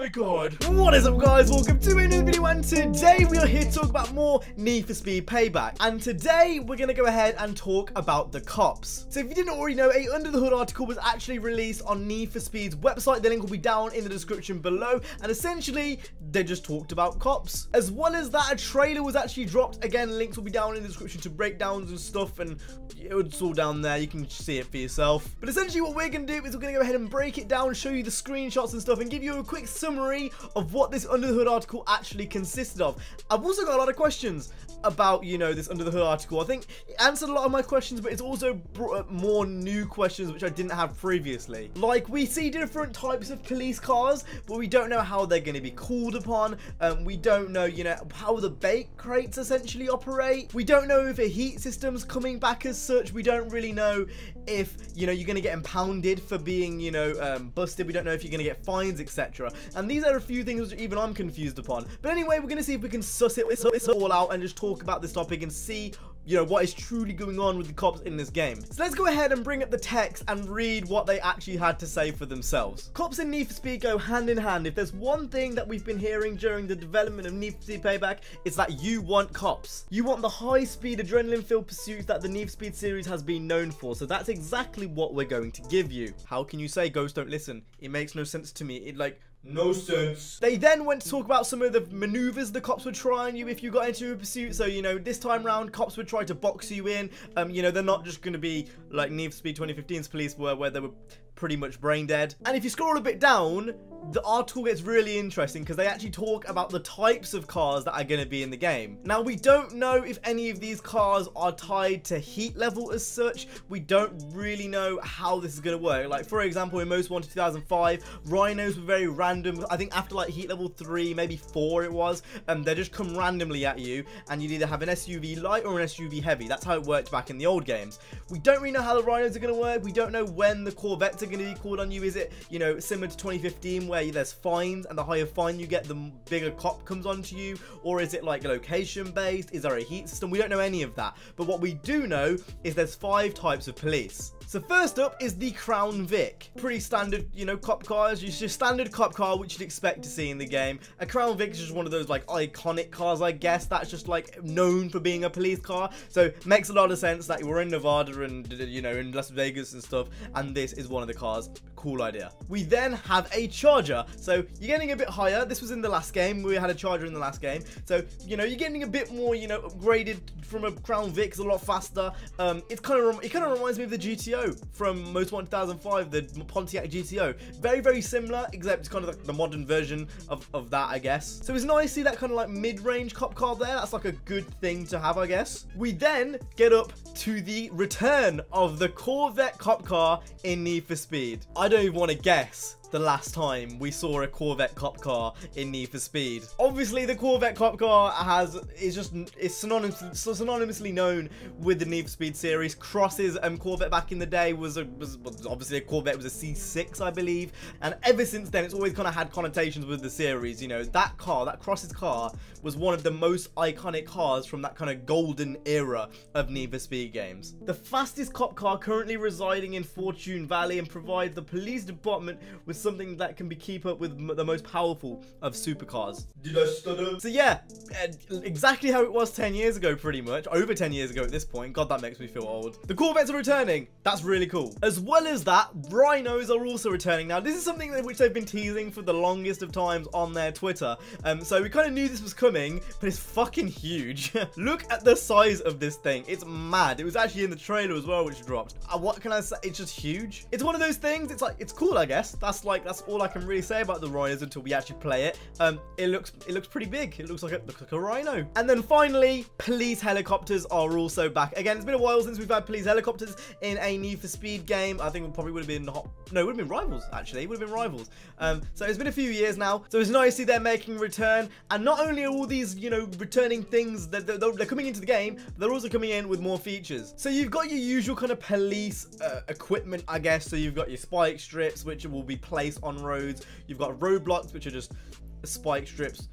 my god. What is up, guys? Welcome to a new video, and today we are here to talk about more Need for Speed Payback. And today we're going to go ahead and talk about the cops. So if you didn't already know, a Under the Hood article was actually released on Need for Speed's website. The link will be down in the description below. And essentially, they just talked about cops. As well as that, a trailer was actually dropped. Again, links will be down in the description to breakdowns and stuff, and it's all down there. You can see it for yourself. But essentially what we're going to do is we're going to go ahead and break it down, show you the screenshots and stuff, and give you a quick summary of what this Under the Hood article actually consisted of. I've also got a lot of questions about, you know, this Under the Hood article. I think it answered a lot of my questions, but it's also brought up more new questions which I didn't have previously. Like, we see different types of police cars, but we don't know how they're going to be called upon. We don't know, you know, how the bait crates essentially operate. We don't know if a heat system's coming back as such. We don't really know if, you know, you're going to get impounded for being, you know, busted. We don't know if you're going to get fines, etc. And these are a few things which even I'm confused upon. But anyway, we're going to see if we can suss it all out and just talk about this topic and see, you know, what is truly going on with the cops in this game. So let's go ahead and bring up the text and read what they actually had to say for themselves. Cops and Need for Speed go hand in hand. If there's one thing that we've been hearing during the development of Need for Speed Payback, it's that you want cops. You want the high-speed, adrenaline-filled pursuits that the Need for Speed series has been known for. So that's exactly what we're going to give you. How can you say Ghost don't listen? It makes no sense to me. No sense. They then went to talk about some of the maneuvers the cops would try on you if you got into a pursuit. So, you know, this time round, cops would try to box you in. You know, they're not just going to be like Need for Speed 2015's police were, where they were pretty much brain dead. And if you scroll a bit down, the article gets really interesting because they actually talk about the types of cars that are going to be in the game. Now, we don't know if any of these cars are tied to heat level as such. We don't really know how this is going to work. Like, for example, in Most Wanted 2005, rhinos were very random. I think after like heat level 3, maybe 4 it was, they just come randomly at you, and you'd either have an SUV light or an SUV heavy. That's how it worked back in the old games. We don't really know how the rhinos are going to work. We don't know when the Corvettes are going to be called on you. Is it, you know, similar to 2015 where there's fines, and the higher fine you get, the bigger cop comes onto you? Or is it like location based? Is there a heat system? We don't know any of that. But what we do know is there's 5 types of police. So first up is the Crown Vic. Pretty standard, you know, cop cars. It's your standard cop car, which you'd expect to see in the game. A Crown Vic is just one of those like iconic cars, I guess, that's just like known for being a police car. So it makes a lot of sense that we're in Nevada and, you know, in Las Vegas and stuff, and this is one of the cars. Cool idea. We then have a Charger. So you're getting a bit higher. This was in the last game. We had a Charger in the last game. So, you know, you're getting a bit more, you know, upgraded from a Crown Vic. It's a lot faster. It kind of reminds me of the GTO from Most Wanted 2005, the Pontiac GTO. Very, very similar, except it's kind of like the modern version of that, I guess. So it's nice to see that kind of like mid-range cop car there. That's like a good thing to have, I guess. We then get up to the return of the Corvette cop car in Need for Speed. I don't even want to guess the last time we saw a Corvette cop car in Need for Speed. Obviously, the Corvette cop car is synonymously known with the Need for Speed series. Cross's Corvette back in the day was obviously a Corvette. It was a C6, I believe, and ever since then, it's always kind of had connotations with the series. You know, that car, that Cross's car, was one of the most iconic cars from that kind of golden era of Need for Speed games. The fastest cop car currently residing in Fortune Valley, and provides the police department with something that can keep up with the most powerful of supercars. Did I stutter? So yeah, exactly how it was 10 years ago, pretty much. Over 10 years ago at this point. God, that makes me feel old. The Corvettes are returning. That's really cool. As well as that, rhinos are also returning. Now, this is something which they've been teasing for the longest of times on their Twitter. So we kind of knew this was coming, but it's fucking huge. Look at the size of this thing. It's mad. It was actually in the trailer as well, which dropped. What can I say? It's just huge. It's one of those things. It's like, it's cool, I guess. That's all I can really say about the rhinos until we actually play it. It looks pretty big. It looks like a rhino. And then finally, police helicopters are also back. Again, it's been a while since we've had police helicopters in a Need for Speed game. I think it probably would have been no, it would have been Rivals, actually. It would have been Rivals. So it's been a few years now. So it's nice to see they're making a return. And not only are all these, you know, returning things that they're coming into the game, they're also coming in with more features. So you've got your usual kind of police equipment, I guess. So you've got your spike strips, which will be placed on roads. You've got roadblocks, which are just spike strips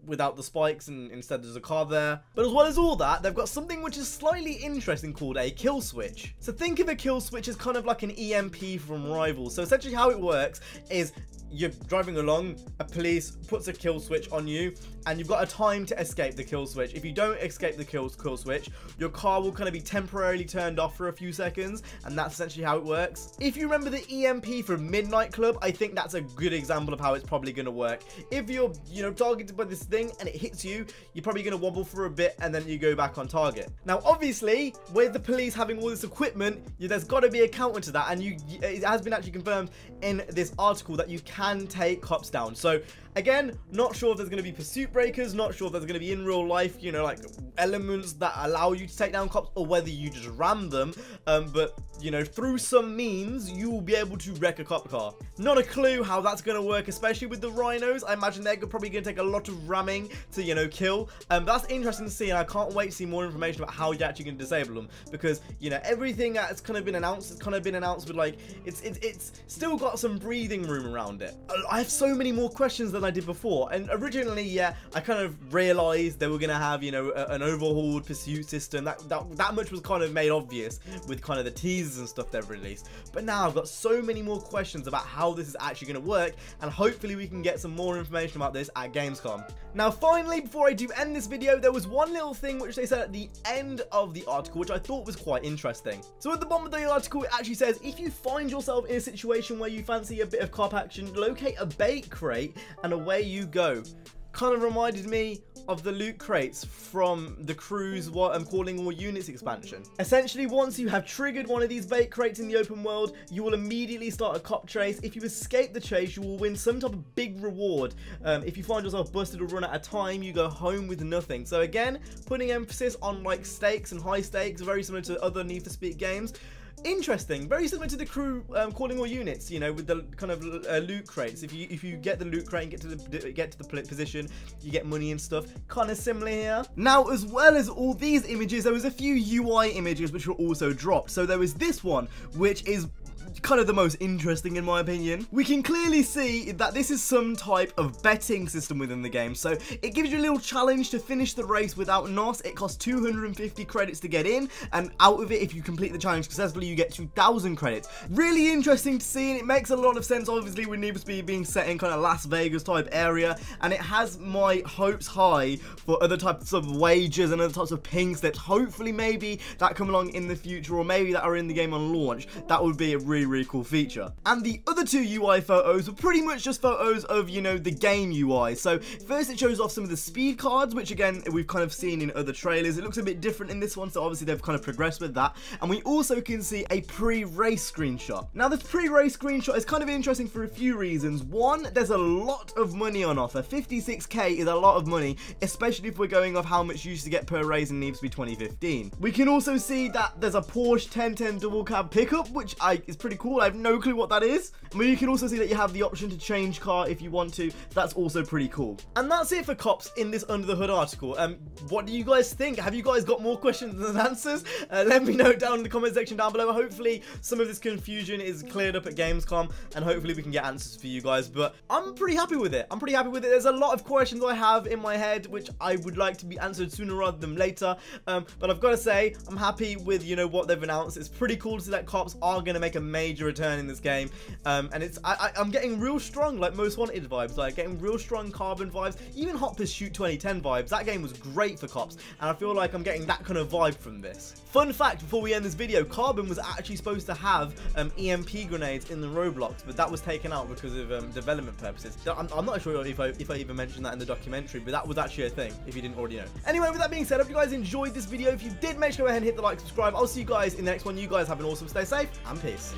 without the spikes, and instead there's a car there. But as well as all that, they've got something which is slightly interesting called a kill switch. So think of a kill switch as kind of like an EMP from Rivals. So essentially how it works is you're driving along, a police puts a kill switch on you, and you've got a time to escape the kill switch. If you don't escape the kill switch, your car will kind of be temporarily turned off for a few seconds, and that's essentially how it works. If you remember the EMP from Midnight Club, I think that's a good example of how it's probably going to work. If you're, you know, targeted by this thing and it hits you, you're probably going to wobble for a bit and then you go back on target. Now, obviously, with the police having all this equipment, there's got to be a counter to that, and it has been actually confirmed in this article that you can take cops down. So again, not sure if there's going to be pursuit breakers, not sure if there's going to be in real life, you know, like elements that allow you to take down cops, or whether you just ram them, but you know, through some means you will be able to wreck a cop car. Not a clue how that's going to work, especially with the rhinos. I imagine they're probably going to take a lot of ramming to, you know, kill. That's interesting to see, and I can't wait to see more information about how you're actually going to disable them, because, you know, everything that's kind of been announced has kind of been announced with, like, it's still got some breathing room around it. I have so many more questions than I did before, and originally, yeah, I kind of realized they were going to have, you know, an overhauled pursuit system. That much was kind of made obvious with kind of the teasers and stuff they've released, but now I've got so many more questions about how this is actually going to work, and hopefully we can get some more information about this at Gamescom. Now, finally, before I do end this video, there was one little thing which they said at the end of the article, which I thought was quite interesting. So at the bottom of the article, it actually says, if you find yourself in a situation where you fancy a bit of cop action, locate a bait crate and away you go. Kind of reminded me of the loot crates from the Crew's What I'm Calling All Units expansion. Essentially, once you have triggered one of these bait crates in the open world, you will immediately start a cop chase. If you escape the chase, you will win some type of big reward. If you find yourself busted or run out of time, you go home with nothing. So again, putting emphasis on like stakes and high stakes, very similar to other Need for Speed games. Interesting, very similar to the Crew Calling All Units, you know, with the kind of loot crates. If you get the loot crate and get to the position, you get money and stuff. Kind of similar here. Now, as well as all these images, there was a few UI images which were also dropped. So there was this one, which is kind of the most interesting in my opinion. We can clearly see that this is some type of betting system within the game. So it gives you a little challenge to finish the race without NOS. It costs 250 credits to get in, and out of it, if you complete the challenge successfully, you get 2,000 credits. Really interesting to see, and it makes a lot of sense, obviously, with Need for Speed being set in kind of Las Vegas type area, and it has my hopes high for other types of wagers and other types of pink slips. Hopefully, maybe that come along in the future, or maybe that are in the game on launch. That would be a really cool feature. And the other two UI photos were pretty much just photos of, you know, the game UI. So first it shows off some of the speed cards, which again we've kind of seen in other trailers. It looks a bit different in this one, so obviously they've kind of progressed with that. And we also can see a pre-race screenshot. Now this pre-race screenshot is kind of interesting for a few reasons. One, there's a lot of money on offer. 56k is a lot of money, especially if we're going off how much you used to get per race in Need for Speed 2015. We can also see that there's a Porsche 1010 double cab pickup, which is pretty cool. I have no clue what that is. I mean, you can also see that you have the option to change car if you want to. That's also pretty cool. And that's it for cops in this Under the Hood article. What do you guys think? Have you guys got more questions than answers? Let me know down in the comment section down below. Hopefully some of this confusion is cleared up at Gamescom, and hopefully we can get answers for you guys. But I'm pretty happy with it. There's a lot of questions I have in my head which I would like to be answered sooner rather than later. But I've got to say, I'm happy with, you know, what they've announced. It's pretty cool to see that cops are going to make a major return in this game, and I'm getting real strong, like, Most Wanted vibes, like getting real strong Carbon vibes, even Hot Pursuit 2010 vibes. That game was great for cops, and I feel like I'm getting that kind of vibe from this. Fun fact before we end this video, Carbon was actually supposed to have EMP grenades in the roadblocks, but that was taken out because of development purposes. I'm not sure if I even mentioned that in the documentary, but that was actually a thing, if you didn't already know. Anyway, with that being said, I hope you guys enjoyed this video. If you did, make sure to go ahead and hit the like, subscribe. I'll see you guys in the next one. You guys have an awesome, stay safe, and peace.